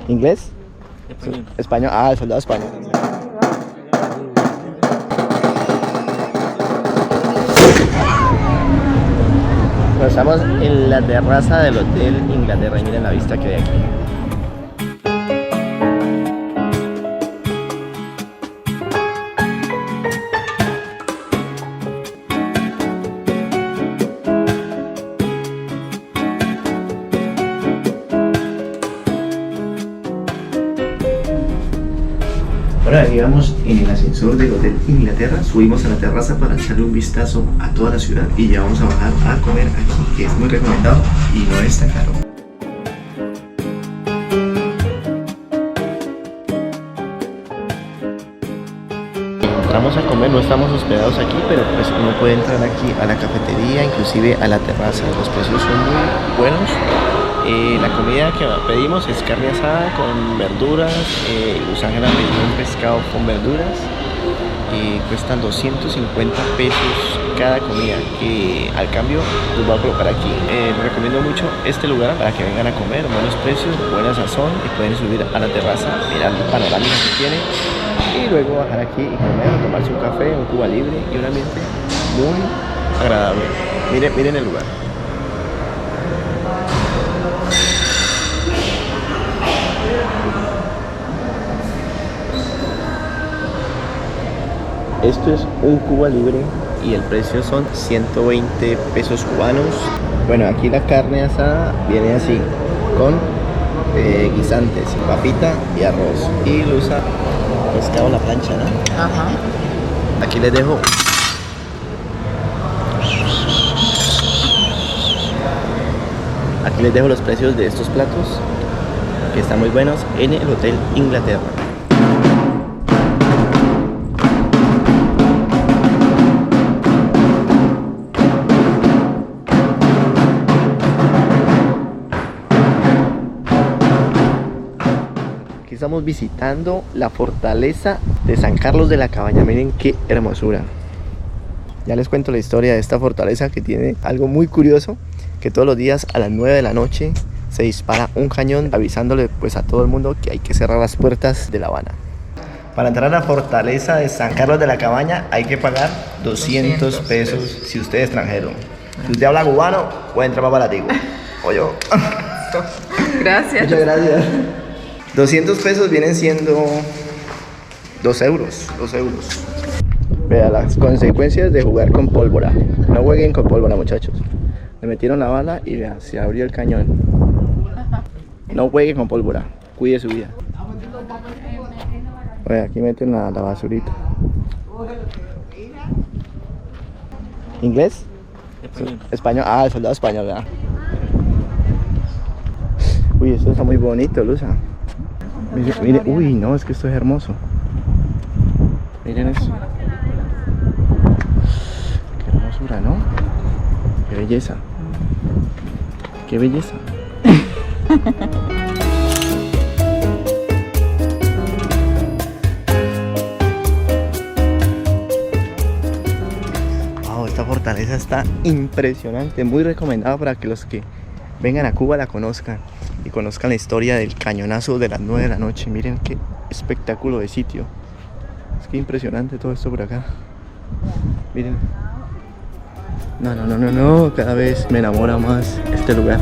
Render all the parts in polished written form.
¿Inglés? Español. Español. Ah, el soldado español. Bueno, estamos en la terraza del Hotel Inglaterra y miren la vista que hay aquí. Ahora llegamos en el ascensor del Hotel Inglaterra, subimos a la terraza para echarle un vistazo a toda la ciudad y ya vamos a bajar a comer aquí, que es muy recomendado y no es tan caro. Entramos a comer, no estamos hospedados aquí, pero pues uno puede entrar aquí a la cafetería, inclusive a la terraza. Los precios son muy buenos. La comida que pedimos es carne asada con verduras. Luz Ángela pidió un pescado con verduras. Cuestan 250 pesos cada comida, que al cambio los voy a colocar aquí. Les recomiendo mucho este lugar para que vengan a comer, buenos precios, buena sazón, y pueden subir a la terraza, mirar el panorámica que tiene y luego bajar aquí y comer, tomarse un café, un Cuba Libre y un ambiente muy agradable. Miren el lugar. Esto es un Cuba Libre y el precio son 120 pesos cubanos. Bueno, aquí la carne asada viene así, con guisantes, papita y arroz. Y lo usa pescado a la plancha, ¿no? Ajá. Aquí les dejo. Aquí les dejo los precios de estos platos, que están muy buenos, en el Hotel Inglaterra. Estamos visitando la fortaleza de San Carlos de la Cabaña. Miren qué hermosura. Ya les cuento la historia de esta fortaleza, que tiene algo muy curioso, que todos los días a las 9 de la noche se dispara un cañón avisándole pues a todo el mundo que hay que cerrar las puertas de La Habana. Para entrar a la fortaleza de San Carlos de la Cabaña hay que pagar 200 pesos si usted es extranjero. Si usted habla cubano, puede entrar más baratico. O yo. Gracias. Muchas gracias. 200 pesos vienen siendo 2 euros. 2 euros. Vea las consecuencias de jugar con pólvora. No jueguen con pólvora, muchachos. Le metieron la bala y vea, se abrió el cañón. No jueguen con pólvora. Cuide su vida. Oye, aquí meten la basurita. ¿Inglés? Español. Español. Ah, el soldado español, ¿verdad? Uy, esto está muy bonito, Luza. Mire, uy, no, es que esto es hermoso. Miren eso. Qué hermosura, ¿no? Qué belleza. Qué belleza. Wow, esta fortaleza está impresionante, muy recomendada para que los que vengan a Cuba la conozcan y conozcan la historia del cañonazo de las 9 de la noche. Miren qué espectáculo de sitio. Es que impresionante todo esto por acá. Miren. No, cada vez me enamora más este lugar.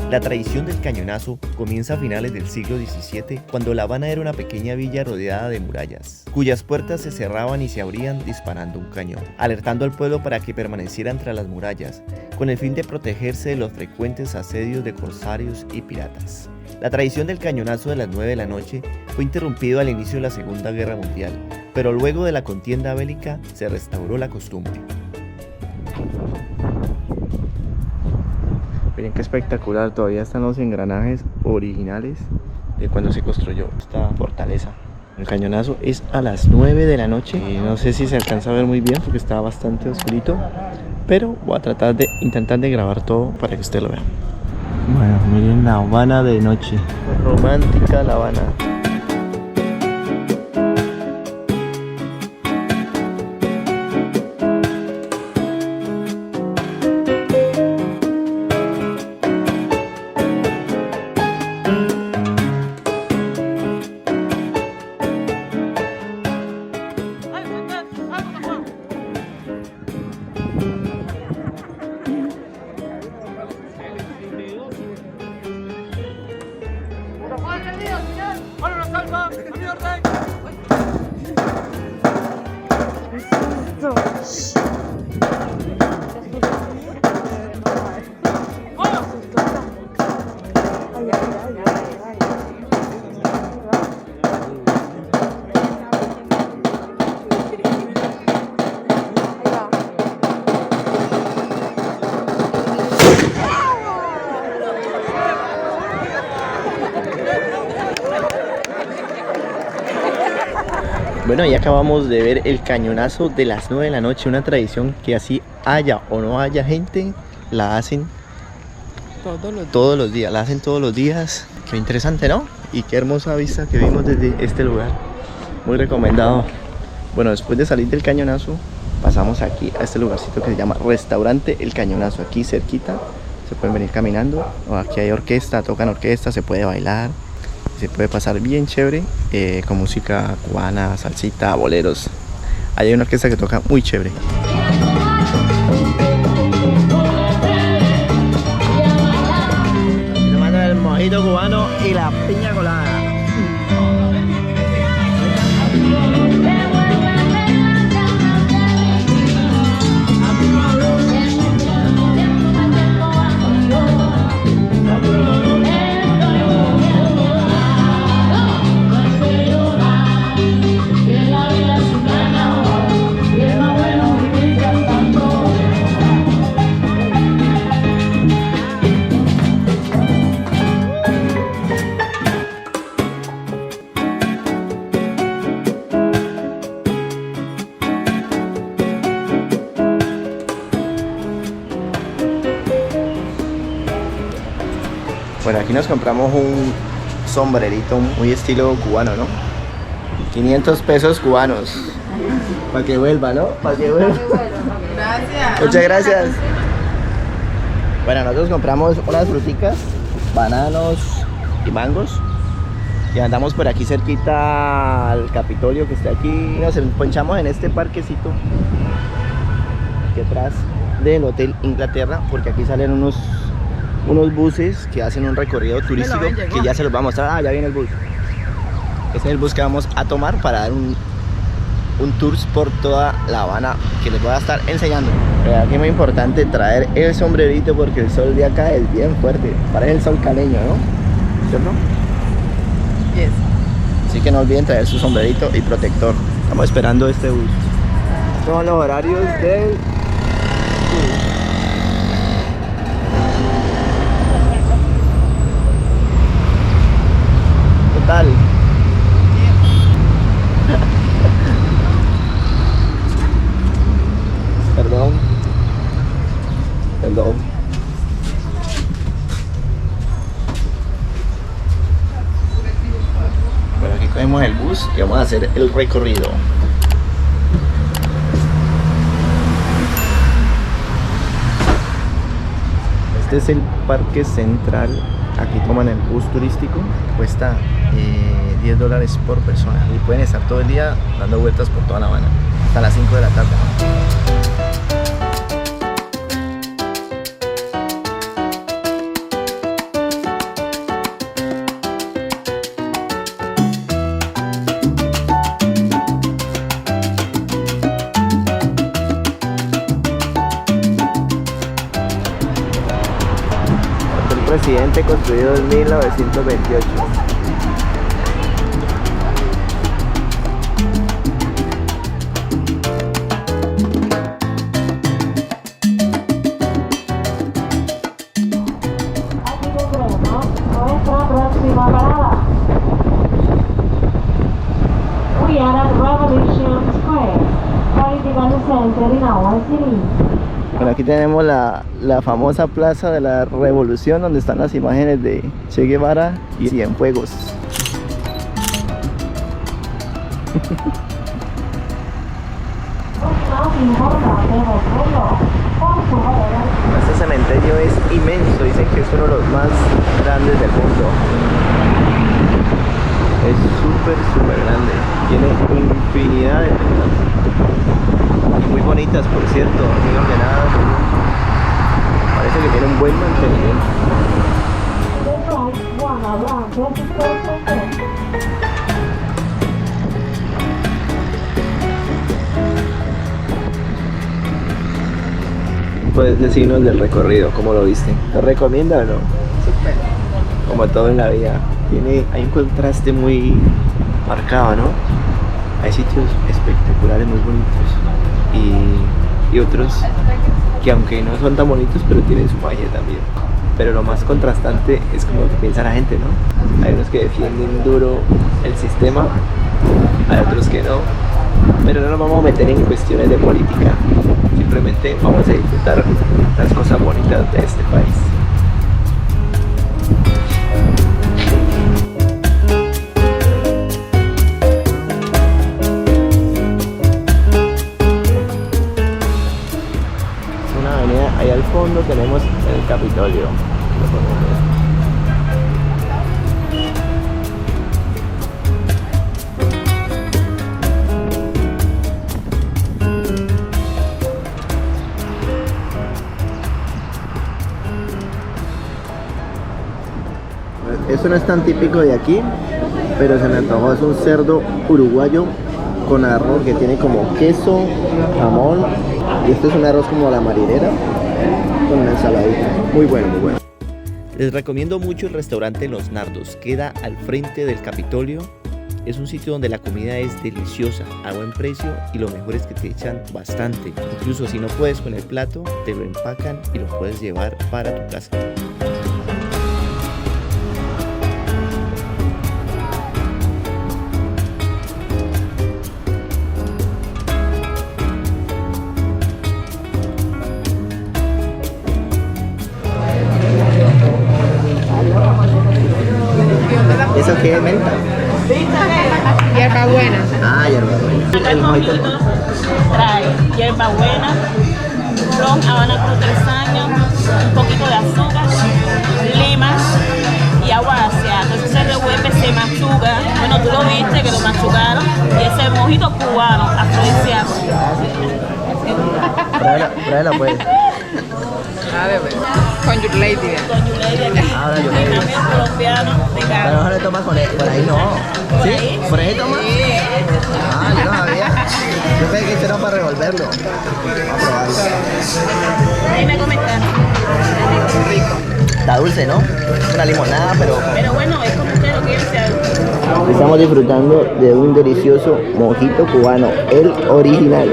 La tradición del cañonazo comienza a finales del siglo XVII, cuando La Habana era una pequeña villa rodeada de murallas, cuyas puertas se cerraban y se abrían disparando un cañón, alertando al pueblo para que permaneciera entre las murallas, con el fin de protegerse de los frecuentes asedios de corsarios y piratas. La tradición del cañonazo de las 9 de la noche fue interrumpido al inicio de la Segunda Guerra Mundial, pero luego de la contienda bélica se restauró la costumbre. Miren qué espectacular, todavía están los engranajes originales de cuando se construyó esta fortaleza. El cañonazo es a las 9 de la noche y no sé si se alcanza a ver muy bien porque está bastante oscurito, pero voy a tratar de intentar de grabar todo para que usted lo vea. Bueno, miren La Habana de noche. Romántica La Habana. Bueno, ya acabamos de ver el cañonazo de las 9 de la noche, una tradición que así haya o no haya gente, la hacen todos los días, la hacen todos los días. Qué interesante, ¿no? Y qué hermosa vista que vimos desde este lugar, muy recomendado. Bueno, después de salir del cañonazo, pasamos aquí a este lugarcito que se llama Restaurante El Cañonazo, aquí cerquita, se pueden venir caminando. Aquí hay orquesta, tocan orquesta, se puede bailar. Se puede pasar bien chévere con música cubana, salsita, boleros. Hay una orquesta que toca muy chévere. Se manda el mojito cubano y la piña colada. Bueno, aquí nos compramos un sombrerito muy estilo cubano, ¿no? 500 pesos cubanos. Para que vuelva, ¿no? Para que vuelva. Gracias. Muchas gracias. Bueno, nosotros compramos unas fruticas, bananos y mangos. Y andamos por aquí cerquita al Capitolio que está aquí. Nos ponchamos en este parquecito aquí atrás del Hotel Inglaterra, porque aquí salen unos buses que hacen un recorrido turístico que ya se los va a mostrar. Ah, ya viene el bus. Este es el bus que vamos a tomar para dar un tour por toda La Habana, que les voy a estar enseñando. Pero aquí es muy importante traer el sombrerito porque el sol de acá es bien fuerte. Parece el sol caleño, ¿no? ¿Cierto? Yes. Así que no olviden traer su sombrerito y protector. Estamos esperando este bus. Estos son los horarios del bus. Total. Perdón. Bueno, aquí cogemos el bus y vamos a hacer el recorrido. Este es el Parque Central. Aquí toman el bus turístico, cuesta $10 por persona y pueden estar todo el día dando vueltas por toda La Habana hasta las 5 de la tarde. Presidente, construido en 1928. Nuestra próxima parada. We are at Revolution Square, Political Center in our city. Bueno, aquí tenemos la famosa Plaza de la Revolución, donde están las imágenes de Che Guevara y Cienfuegos. Este cementerio es inmenso, dicen que es uno de los más grandes del mundo. Es súper grande, tiene infinidad de tumbas. Muy bonitas, por cierto, muy ordenadas. Parece que tiene un buen mantenimiento. puedes decirnos del recorrido? ¿Cómo lo viste? ¿Lo recomienda o no? Súper. Como todo en la vida, hay un contraste muy marcado, ¿no? Hay sitios espectaculares, muy bonitos, y otros que aunque no son tan bonitos, pero tienen su magia también. Pero lo más contrastante es como que piensa la gente, ¿no? Hay unos que defienden duro el sistema, hay otros que no, pero no nos vamos a meter en cuestiones de política, simplemente vamos a disfrutar las cosas bonitas de este país. Ahí al fondo tenemos el Capitolio. Lo podemos ver. Eso no es tan típico de aquí, pero se me antojó. Es un cerdo uruguayo con arroz que tiene como queso, jamón, y este es un arroz como a la marinera con una ensaladita. Muy bueno, muy bueno. Les recomiendo mucho el restaurante Los Nardos, queda al frente del Capitolio. Es un sitio donde la comida es deliciosa, a buen precio, y lo mejor es que te echan bastante. Incluso si no puedes con el plato, te lo empacan y lo puedes llevar para tu casa. ¿Eso qué es, menta? Hierbabuena. Ah, hierbabuena. El mojito. Trae hierbabuena, ron, habana cruz 3 años, un poquito de azúcar, limas y agua gaseada. Entonces se revuelve, se machuca. Bueno, tú lo viste que lo machucaron, y ese mojito cubano, afrodisíaco. Pruébala pues. A ver, con your lady. Con Yuleide, Ahora yo el cambio colombiano de Pero carne. no le tomas por ahí, no. Por ¿Sí? ahí, ¿Por ahí tomas? Ah, yo no sabía. Yo pensé que esto era para revolverlo. Vamos a probarlo. Ahí me comentaron. Está dulce, ¿no? Es una limonada, pero Pero bueno, es como usted lo quiere hacer. estamos disfrutando de un delicioso mojito cubano, el original.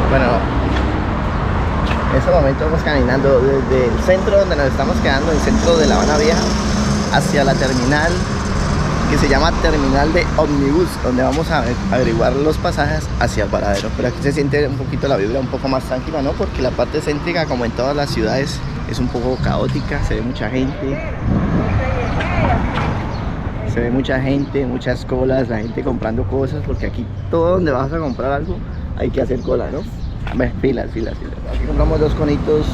Bueno, en este momento vamos caminando desde el centro donde nos estamos quedando, el centro de La Habana Vieja, hacia la terminal que se llama Terminal de Ómnibus, donde vamos a averiguar los pasajes hacia el Varadero. Pero aquí se siente un poquito la vibra un poco más tranquila, ¿no? Porque la parte céntrica, como en todas las ciudades, es un poco caótica, se ve mucha gente, muchas colas, la gente comprando cosas, porque aquí todo donde vas a comprar algo hay que hacer cola, ¿no? A ver, filas. Aquí compramos 2 conitos,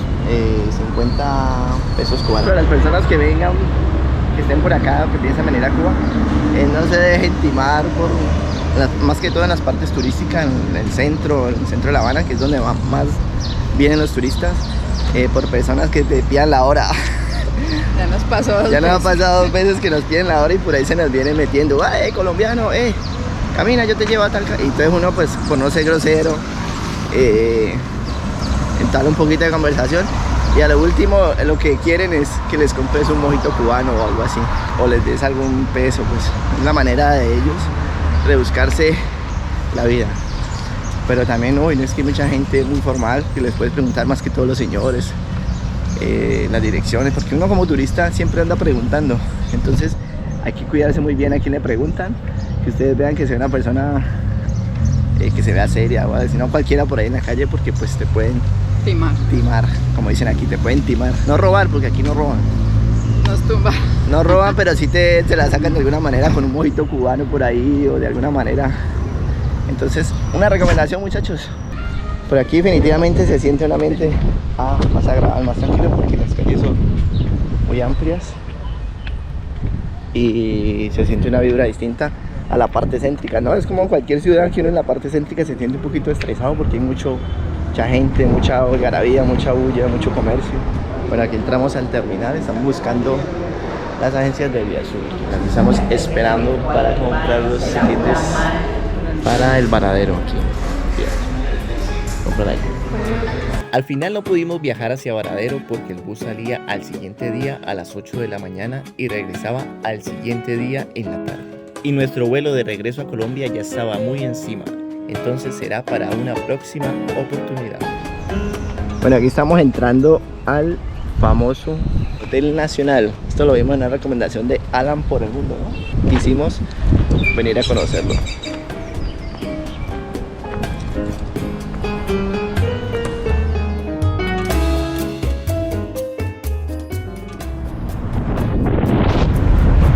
50 pesos cubanos. Para las personas que vengan, que estén por acá o que piensan venir a Cuba, no se dejen timar más que todo en las partes turísticas, en el centro de La Habana, que es donde más vienen los turistas, por personas que te pidan la hora. Ya nos pasó dos Ya nos ha veces. pasado 2 veces que nos piden la hora y por ahí se nos vienen metiendo, colombiano, camina, yo te llevo a tal... Y entonces uno, pues, por no ser grosero, entabla un poquito de conversación, y a lo último lo que quieren es que les compres un mojito cubano o algo así, o les des algún peso. Pues es la manera de ellos rebuscarse la vida. Pero también hoy no es que hay mucha gente muy formal que les puedes preguntar, más que todos los señores, las direcciones, porque uno como turista siempre anda preguntando. Entonces hay que cuidarse muy bien a quien le preguntan, que ustedes vean que sea una persona que se vea seria, o si no cualquiera por ahí en la calle, porque pues te pueden timar, como dicen aquí, te pueden timar. No robar, porque aquí no roban. Nos tumba. No roban, pero sí te la sacan de alguna manera con un mojito cubano por ahí, o de alguna manera. Entonces, una recomendación, muchachos. Por aquí definitivamente se siente un ambiente más agradable, más tranquilo, porque las calles son muy amplias y se siente una vibra distinta a la parte céntrica, ¿no? Es como cualquier ciudad que uno en la parte céntrica se siente un poquito estresado porque hay mucha gente, mucha algarabía, mucha bulla, mucho comercio. Bueno, aquí entramos al terminal, estamos buscando las agencias de Vía Azul. Aquí estamos esperando para comprar los tiquetes para el Varadero aquí. Comprar ahí. Al final no pudimos viajar hacia Varadero porque el bus salía al siguiente día a las 8 de la mañana y regresaba al siguiente día en la tarde. Y nuestro vuelo de regreso a Colombia ya estaba muy encima, entonces será para una próxima oportunidad. Bueno, aquí estamos entrando al famoso Hotel Nacional. Esto lo vimos en una recomendación de Alan por el mundo, ¿no? Quisimos venir a conocerlo.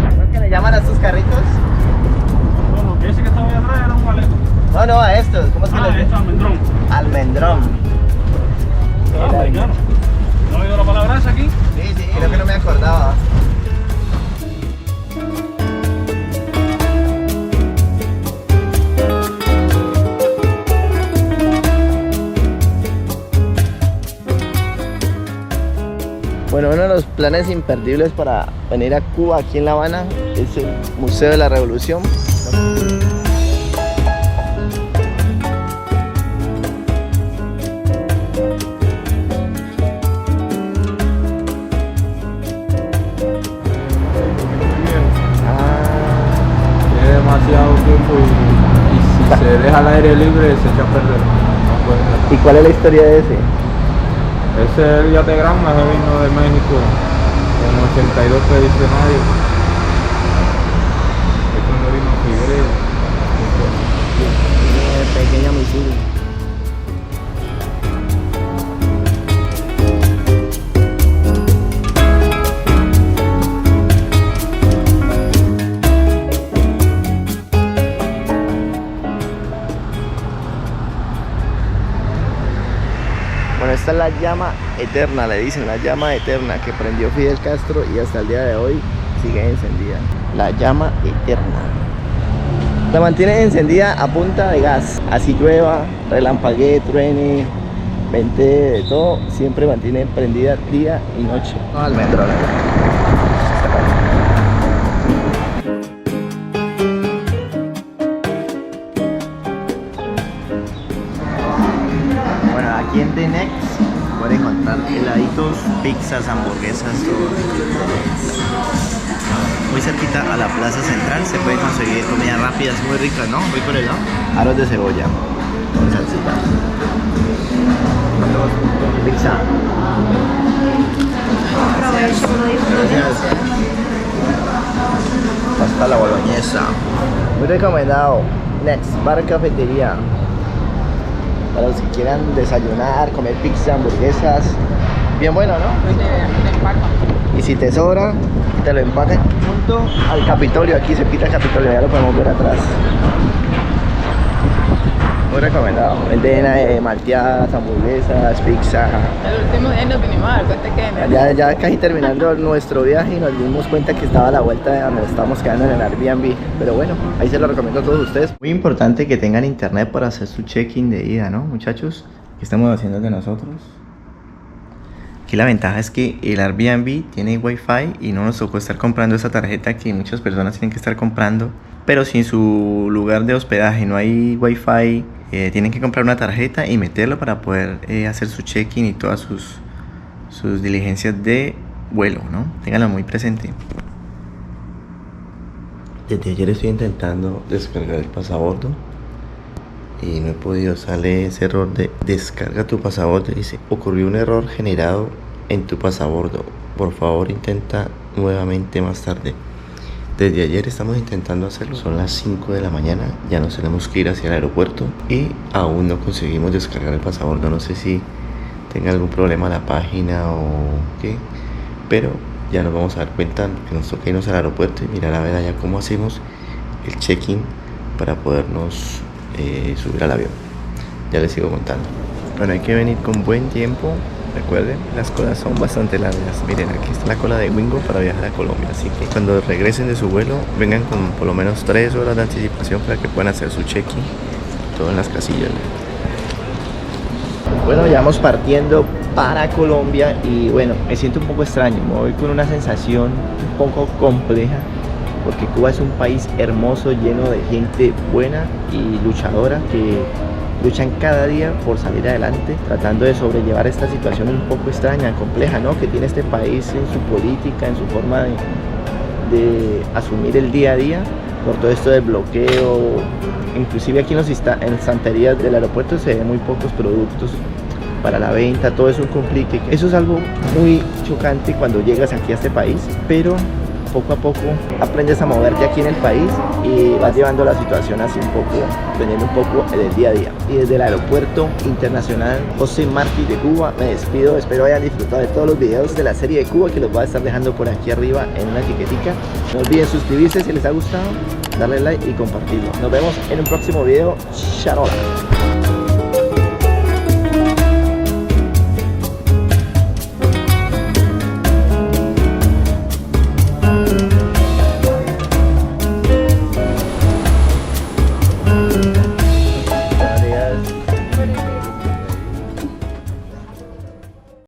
¿Cómo es que le llaman a estos carritos? Bueno, que ese que estaba allá atrás era un paleto. No, a estos. ¿Cómo es que les Esto es almendrón. Almendrón. Americano. ¿No ha oído la palabra esa aquí? Sí, creo que no me acordaba. Bueno, uno de los planes imperdibles para venir a Cuba, aquí en La Habana, es el Museo de la Revolución. Tiene demasiado tiempo y si se deja al aire libre se echa a perder. No puede estar. ¿Y cuál es la historia de ese? Ese es el yate Granma, ese vino de México con 82 expedicionarios. Es cuando vino Figueroa. Pequeña Missouri. Bueno, esta es la llama eterna, le dicen, la llama eterna que prendió Fidel Castro y hasta el día de hoy sigue encendida. La llama eterna. La mantiene encendida a punta de gas. Así llueva, relampaguee, truene, vente, de todo, siempre mantiene prendida día y noche. Almendrón. Bueno, aquí en The Next pueden encontrar heladitos, pizzas, hamburguesas, todo. Muy cerquita a la plaza central se puede conseguir comida rápida, es muy rica, ¿no? Muy por el lado. Aros de cebolla con salsita. Pizza. Gracias. Pasta la boloñesa. Muy recomendado. Next Bar Cafetería. Para los que quieran desayunar, comer pizza, hamburguesas. Bien bueno, ¿no? Y si te sobra, te lo empacan junto al Capitolio. Aquí se pita el Capitolio, ya lo podemos ver atrás. Muy recomendado. Venden malteadas, hamburguesas, pizza. El último día nos vinimos a dar cuenta que Ya casi terminando nuestro viaje y nos dimos cuenta que estaba a la vuelta de donde estábamos quedando en el Airbnb. Pero bueno, ahí se lo recomiendo a todos ustedes. Muy importante que tengan internet para hacer su check-in de ida, ¿no, muchachos? ¿Qué estamos haciendo de nosotros? Aquí la ventaja es que el Airbnb tiene Wi-Fi y no nos tocó estar comprando esa tarjeta que muchas personas tienen que estar comprando. Pero si en su lugar de hospedaje no hay Wi-Fi, tienen que comprar una tarjeta y meterlo para poder hacer su check-in y todas sus diligencias de vuelo, ¿no? Ténganlo muy presente. Desde ayer estoy intentando descargar el pasabordo y no he podido. Sale ese error de descarga tu pasabordo. Dice, ocurrió un error generado en tu pasabordo, por favor intenta nuevamente más tarde. Desde ayer estamos intentando hacerlo, son las 5 de la mañana, ya nos tenemos que ir hacia el aeropuerto y aún no conseguimos descargar el pasabordo. No sé si tenga algún problema la página o qué, pero ya nos vamos a dar cuenta que nos toca irnos al aeropuerto y mirar a ver allá cómo hacemos el check-in para podernos subir al avión. Ya les sigo contando. Bueno, hay que venir con buen tiempo Recuerden, las colas son bastante largas. Miren, aquí está la cola de Wingo para viajar a Colombia. Así que cuando regresen de su vuelo, vengan con por lo menos 3 horas de anticipación para que puedan hacer su check-in, todo en las casillas. Bueno, ya vamos partiendo para Colombia y bueno, me siento un poco extraño. Me voy con una sensación un poco compleja porque Cuba es un país hermoso, lleno de gente buena y luchadora que luchan cada día por salir adelante, tratando de sobrellevar esta situación un poco extraña, compleja, ¿no? Que tiene este país en su política, en su forma de asumir el día a día, por todo esto del bloqueo. Inclusive aquí en las estanterías del aeropuerto se ven muy pocos productos para la venta, todo es un complique. Eso es algo muy chocante cuando llegas aquí a este país, pero poco a poco aprendes a moverte aquí en el país y vas llevando la situación así un poco, aprendiendo un poco del día a día. Y desde el aeropuerto internacional José Martí de Cuba me despido. Espero hayan disfrutado de todos los videos de la serie de Cuba, que los voy a estar dejando por aquí arriba en una etiquetica. No olviden suscribirse si les ha gustado, darle like y compartirlo. Nos vemos en un próximo video. Charola.